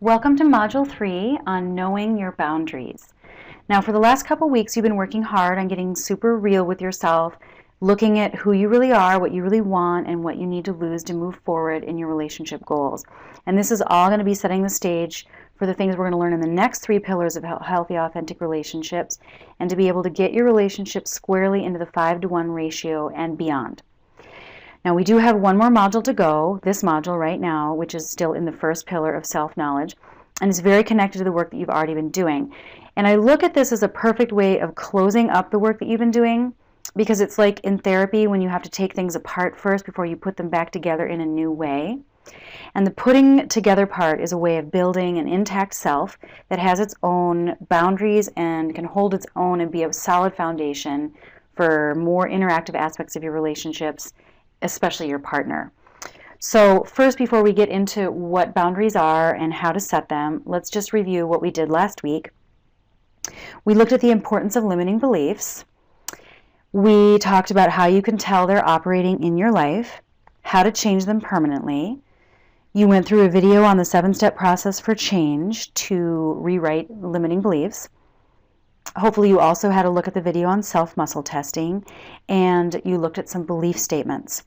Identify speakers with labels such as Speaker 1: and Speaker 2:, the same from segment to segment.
Speaker 1: Welcome to Module 3 on Knowing Your Boundaries. Now, for the last couple weeks, you've been working hard on getting super real with yourself, looking at who you really are, what you really want, and what you need to lose to move forward in your relationship goals. And this is all going to be setting the stage for the things we're going to learn in the next 3 pillars of healthy, authentic relationships, and to be able to get your relationship squarely into the 5-to-1 ratio and beyond. Now, we do have one more module to go, this module right now, which is still in the first pillar of self-knowledge, and it's very connected to the work that you've already been doing. And I look at this as a perfect way of closing up the work that you've been doing, because it's like in therapy when you have to take things apart first before you put them back together in a new way. And the putting together part is a way of building an intact self that has its own boundaries and can hold its own and be a solid foundation for more interactive aspects of your relationships, especially your partner. So first, before we get into what boundaries are and how to set them, let's just review what we did last week. We looked at the importance of limiting beliefs. We talked about how you can tell they're operating in your life, how to change them permanently. You went through a video on the 7-step process for change to rewrite limiting beliefs. Hopefully you also had a look at the video on self-muscle testing, and you looked at some belief statements.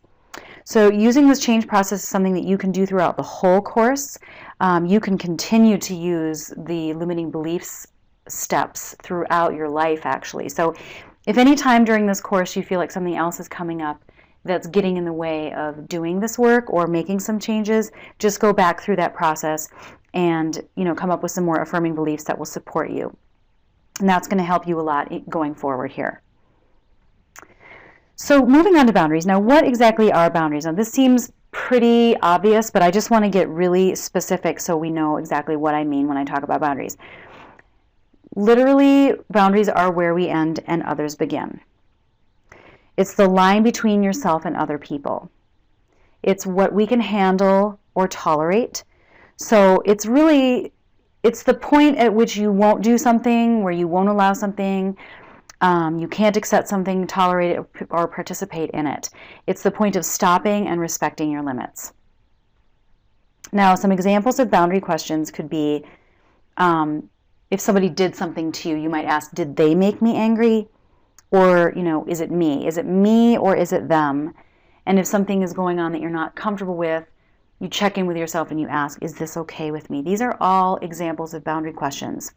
Speaker 1: So using this change process is something that you can do throughout the whole course. You can continue to use the limiting beliefs steps throughout your life, actually. So if any time during this course you feel like something else is coming up that's getting in the way of doing this work or making some changes, just go back through that process and come up with some more affirming beliefs that will support you. And that's going to help you a lot going forward here. So moving on to boundaries. Now, what exactly are boundaries? Now, this seems pretty obvious, but I just want to get really specific so we know exactly what I mean when I talk about boundaries. Literally, boundaries are where we end and others begin. It's the line between yourself and other people. It's what we can handle or tolerate. So it's the point at which you won't do something, where you won't allow something. You can't accept something, tolerate it, or participate in it. It's the point of stopping and respecting your limits. Now, some examples of boundary questions could be, if somebody did something to you, you might ask, did they make me angry? Or, is it me? Is it me or is it them? And if something is going on that you're not comfortable with, you check in with yourself and you ask, is this okay with me? These are all examples of boundary questions.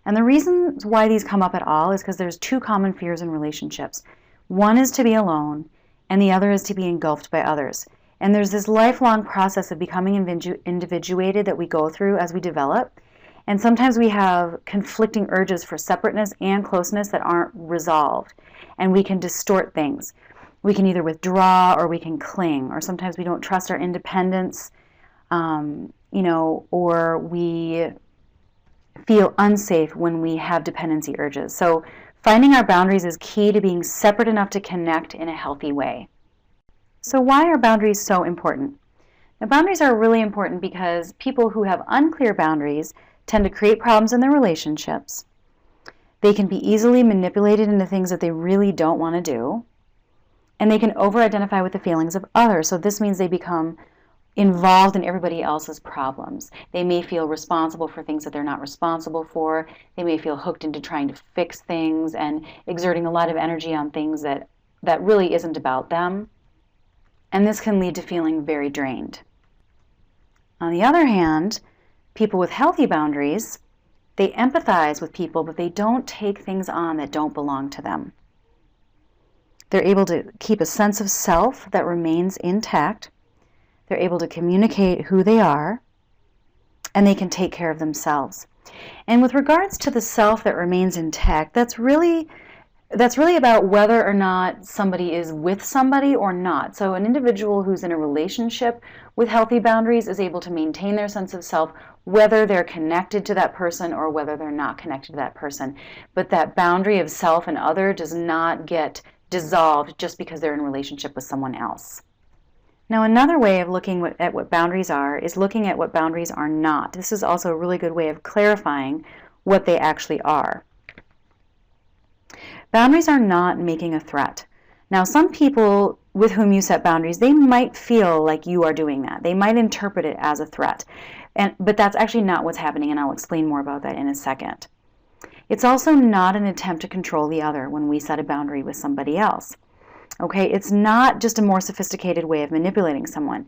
Speaker 1: And the reason why these come up at all is because there's 2 common fears in relationships. One is to be alone, and the other is to be engulfed by others. And there's this lifelong process of becoming individuated that we go through as we develop. And sometimes we have conflicting urges for separateness and closeness that aren't resolved. And we can distort things. We can either withdraw or we can cling. Or sometimes we don't trust our independence, or we feel unsafe when we have dependency urges. So finding our boundaries is key to being separate enough to connect in a healthy way. So why are boundaries so important? Now, boundaries are really important because people who have unclear boundaries tend to create problems in their relationships. They can be easily manipulated into things that they really don't want to do. And they can over-identify with the feelings of others. So this means they become involved in everybody else's problems. They may feel responsible for things that they're not responsible for. They may feel hooked into trying to fix things and exerting a lot of energy on things that really isn't about them. And this can lead to feeling very drained. On the other hand, people with healthy boundaries, they empathize with people, but they don't take things on that don't belong to them. They're able to keep a sense of self that remains intact. They're able to communicate who they are, and they can take care of themselves. And with regards to the self that remains intact, that's really about whether or not somebody is with somebody or not. So an individual who's in a relationship with healthy boundaries is able to maintain their sense of self, whether they're connected to that person or whether they're not connected to that person. But that boundary of self and other does not get dissolved just because they're in a relationship with someone else. Now, another way of looking at what boundaries are is looking at what boundaries are not. This is also a really good way of clarifying what they actually are. Boundaries are not making a threat. Now, some people with whom you set boundaries, they might feel like you are doing that. They might interpret it as a threat. But that's actually not what's happening, and I'll explain more about that in a second. It's also not an attempt to control the other when we set a boundary with somebody else. Okay, it's not just a more sophisticated way of manipulating someone.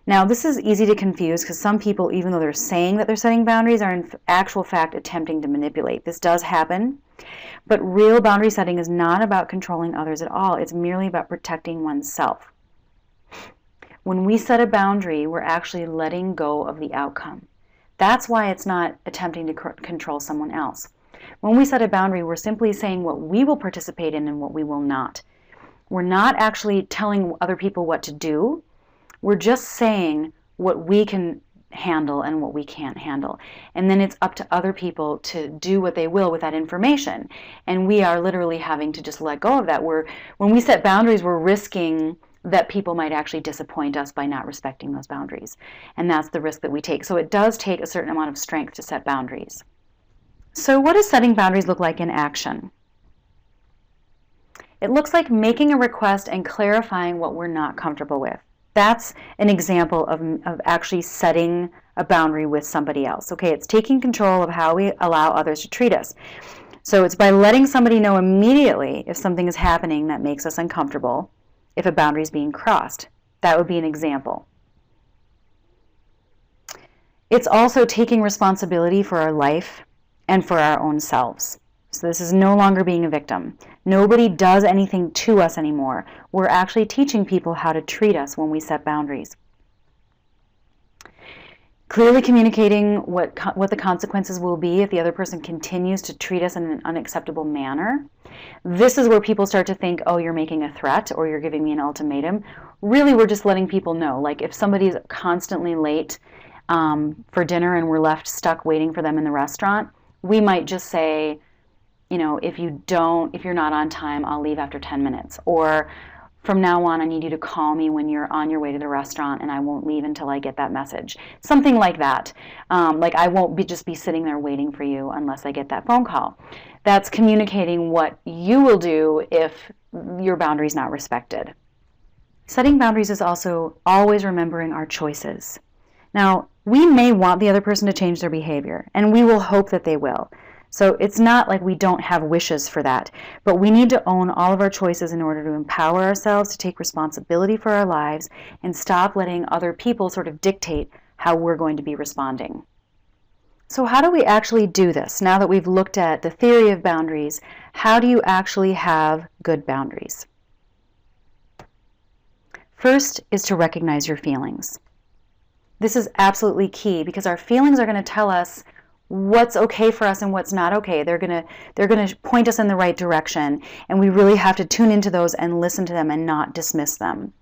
Speaker 1: Now, this is easy to confuse because some people, even though they're saying that they're setting boundaries, are in actual fact attempting to manipulate. This does happen, but real boundary setting is not about controlling others at all. It's merely about protecting oneself. When we set a boundary, we're actually letting go of the outcome. That's why it's not attempting to control someone else. When we set a boundary, we're simply saying what we will participate in and what we will not. We're not actually telling other people what to do. We're just saying what we can handle and what we can't handle. And then it's up to other people to do what they will with that information. And we are literally having to just let go of that. When we set boundaries, we're risking that people might actually disappoint us by not respecting those boundaries. And that's the risk that we take. So it does take a certain amount of strength to set boundaries. So what does setting boundaries look like in action? It looks like making a request and clarifying what we're not comfortable with. That's an example of actually setting a boundary with somebody else. Okay, it's taking control of how we allow others to treat us. So it's by letting somebody know immediately if something is happening that makes us uncomfortable, if a boundary is being crossed. That would be an example. It's also taking responsibility for our life and for our own selves. So this is no longer being a victim. Nobody does anything to us anymore. We're actually teaching people how to treat us when we set boundaries. Clearly communicating what the consequences will be if the other person continues to treat us in an unacceptable manner. This is where people start to think, oh, you're making a threat or you're giving me an ultimatum. Really, we're just letting people know. Like if somebody's constantly late for dinner and we're left stuck waiting for them in the restaurant, we might just say, you know, if you're not on time, I'll leave after 10 minutes. Or from now on, I need you to call me when you're on your way to the restaurant and I won't leave until I get that message. Something like that. Like I won't just be sitting there waiting for you unless I get that phone call. That's communicating what you will do if your boundary is not respected. Setting boundaries is also always remembering our choices. Now, we may want the other person to change their behavior, and we will hope that they will. So it's not like we don't have wishes for that, but we need to own all of our choices in order to empower ourselves to take responsibility for our lives and stop letting other people sort of dictate how we're going to be responding. So how do we actually do this? Now that we've looked at the theory of boundaries, how do you actually have good boundaries? First is to recognize your feelings. This is absolutely key because our feelings are going to tell us what's okay for us and what's not okay. They're going to point us in the right direction, and we really have to tune into those and listen to them and not dismiss them.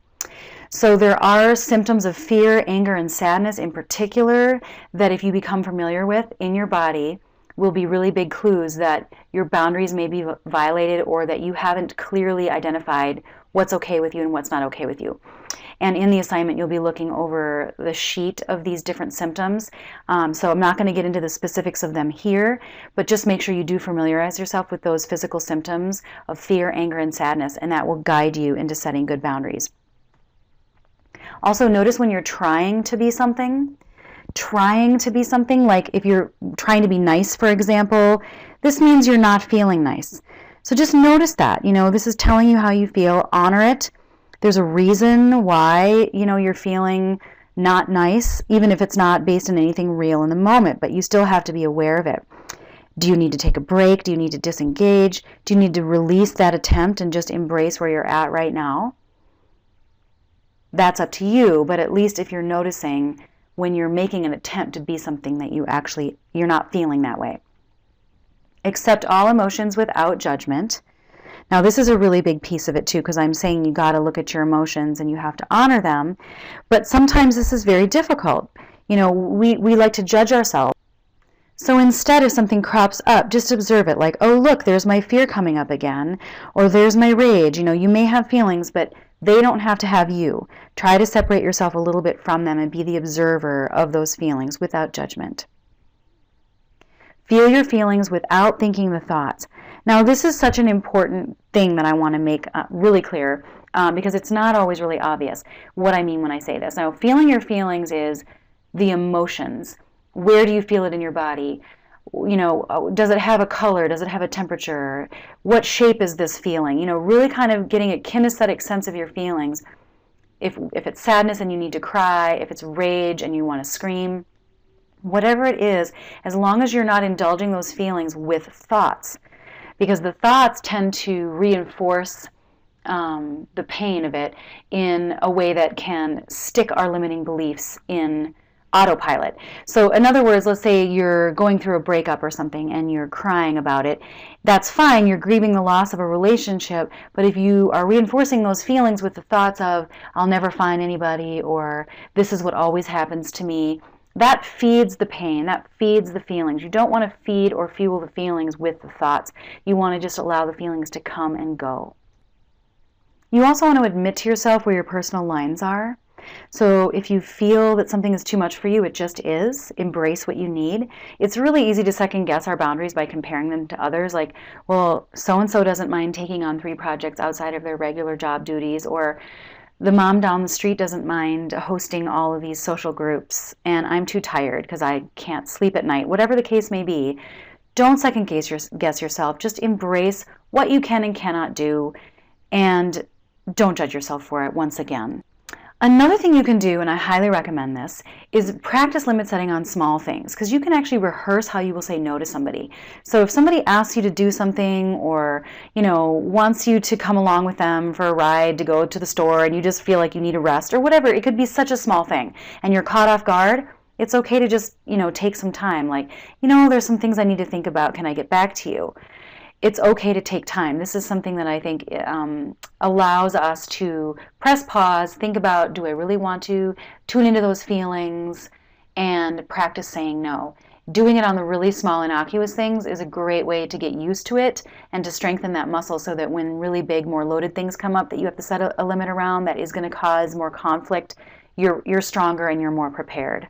Speaker 1: So there are symptoms of fear, anger, and sadness in particular that if you become familiar with in your body will be really big clues that your boundaries may be violated or that you haven't clearly identified what's okay with you and what's not okay with you. And in the assignment, you'll be looking over the sheet of these different symptoms. So I'm not going to get into the specifics of them here, but just make sure you do familiarize yourself with those physical symptoms of fear, anger, and sadness, and that will guide you into setting good boundaries. Also, notice when you're trying to be something, like if you're trying to be nice, for example, this means you're not feeling nice. So just notice that, this is telling you how you feel, honor it. There's a reason why, you're feeling not nice, even if it's not based on anything real in the moment, but you still have to be aware of it. Do you need to take a break? Do you need to disengage? Do you need to release that attempt and just embrace where you're at right now? That's up to you, but at least if you're noticing when you're making an attempt to be something that you're not feeling that way. Accept all emotions without judgment. Now, this is a really big piece of it, too, because I'm saying you got to look at your emotions and you have to honor them. But sometimes this is very difficult. We like to judge ourselves. So instead, if something crops up, just observe it. Like, oh, look, there's my fear coming up again. Or there's my rage. You may have feelings, but they don't have to have you. Try to separate yourself a little bit from them and be the observer of those feelings without judgment. Feel your feelings without thinking the thoughts. Now, this is such an important thing that I want to make really clear. because it's not always really obvious what I mean when I say this. Now, feeling your feelings is the emotions. Where do you feel it in your body? Does it have a color? Does it have a temperature? What shape is this feeling? Really kind of getting a kinesthetic sense of your feelings. If it's sadness and you need to cry, if it's rage and you want to scream, whatever it is, as long as you're not indulging those feelings with thoughts, because the thoughts tend to reinforce the pain of it in a way that can stick our limiting beliefs in autopilot. So in other words, let's say you're going through a breakup or something and you're crying about it. That's fine, you're grieving the loss of a relationship, but if you are reinforcing those feelings with the thoughts of, I'll never find anybody, or this is what always happens to me, that feeds the pain, that feeds the feelings. You don't want to feed or fuel the feelings with the thoughts. You want to just allow the feelings to come and go. You also want to admit to yourself where your personal lines are. So if you feel that something is too much for you, it just is. Embrace what you need. It's really easy to second guess our boundaries by comparing them to others. Like, well, so-and-so doesn't mind taking on 3 projects outside of their regular job duties, or the mom down the street doesn't mind hosting all of these social groups, and I'm too tired because I can't sleep at night. Whatever the case may be, don't second guess yourself. Just embrace what you can and cannot do, and don't judge yourself for it once again. Another thing you can do, and I highly recommend this, is practice limit setting on small things, because you can actually rehearse how you will say no to somebody. So if somebody asks you to do something, or wants you to come along with them for a ride to go to the store, and you just feel like you need a rest or whatever, it could be such a small thing, and you're caught off guard, it's okay to just take some time. Like, there's some things I need to think about. Can I get back to you? It's okay to take time. This is something that I think allows us to press pause, think about, do I really want to tune into those feelings, and practice saying no. Doing it on the really small, innocuous things is a great way to get used to it and to strengthen that muscle so that when really big, more loaded things come up that you have to set a limit around that is going to cause more conflict, you're stronger and you're more prepared.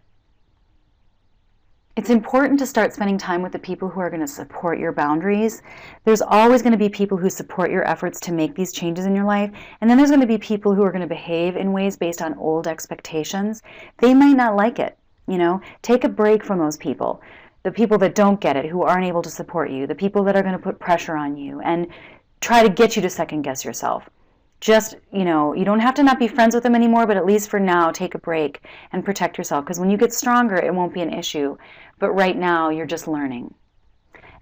Speaker 1: It's important to start spending time with the people who are going to support your boundaries. There's always going to be people who support your efforts to make these changes in your life, and then there's going to be people who are going to behave in ways based on old expectations. They might not like it. Take a break from those people. The people that don't get it, who aren't able to support you, the people that are going to put pressure on you and try to get you to second guess yourself. Just, you don't have to not be friends with them anymore, but at least for now, take a break and protect yourself, because when you get stronger, it won't be an issue. But right now, you're just learning.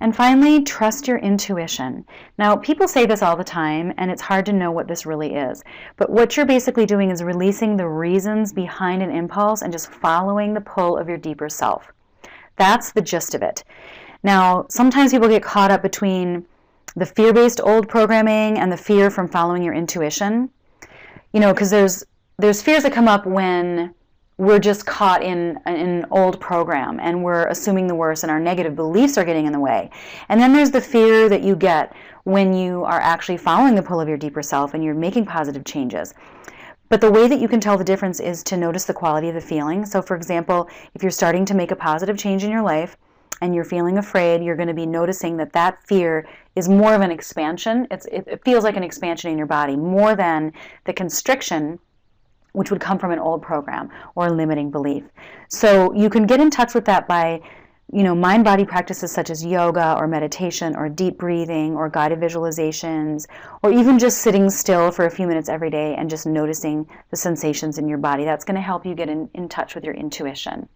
Speaker 1: And finally, trust your intuition. Now, people say this all the time, and it's hard to know what this really is. But what you're basically doing is releasing the reasons behind an impulse and just following the pull of your deeper self. That's the gist of it. Now, sometimes people get caught up between the fear-based old programming and the fear from following your intuition. Because there's fears that come up when we're just caught in an old program and we're assuming the worst and our negative beliefs are getting in the way. And then there's the fear that you get when you are actually following the pull of your deeper self and you're making positive changes. But the way that you can tell the difference is to notice the quality of the feeling. So for example, if you're starting to make a positive change in your life and you're feeling afraid, you're going to be noticing that fear is more of an expansion. It feels like an expansion in your body more than the constriction, which would come from an old program or a limiting belief. So you can get in touch with that by, mind-body practices such as yoga or meditation or deep breathing or guided visualizations, or even just sitting still for a few minutes every day and just noticing the sensations in your body. That's going to help you get in touch with your intuition.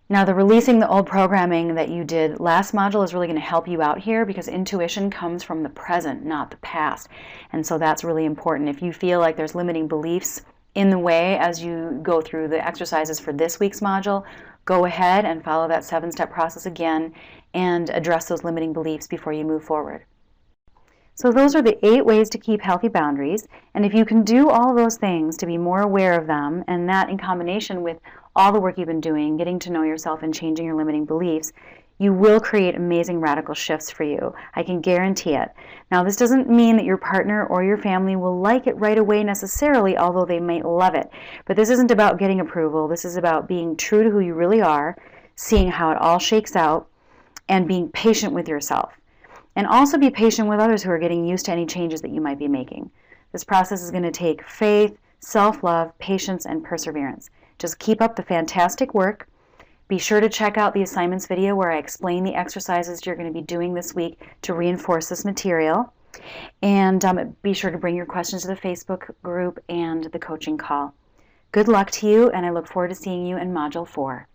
Speaker 1: Now, the releasing the old programming that you did last module is really going to help you out here, because intuition comes from the present, not the past. And so that's really important. If you feel like there's limiting beliefs in the way as you go through the exercises for this week's module, go ahead and follow that 7-step process again and address those limiting beliefs before you move forward. So those are the 8 ways to keep healthy boundaries. And if you can do all of those things to be more aware of them, and that in combination with all the work you've been doing, getting to know yourself and changing your limiting beliefs, you will create amazing radical shifts for you. I can guarantee it. Now, this doesn't mean that your partner or your family will like it right away necessarily, although they might love it. But this isn't about getting approval. This is about being true to who you really are, seeing how it all shakes out, and being patient with yourself. And also be patient with others who are getting used to any changes that you might be making. This process is going to take faith, self-love, patience, and perseverance. Just keep up the fantastic work. Be sure to check out the assignments video where I explain the exercises you're going to be doing this week to reinforce this material. And be sure to bring your questions to the Facebook group and the coaching call. Good luck to you, and I look forward to seeing you in Module 4.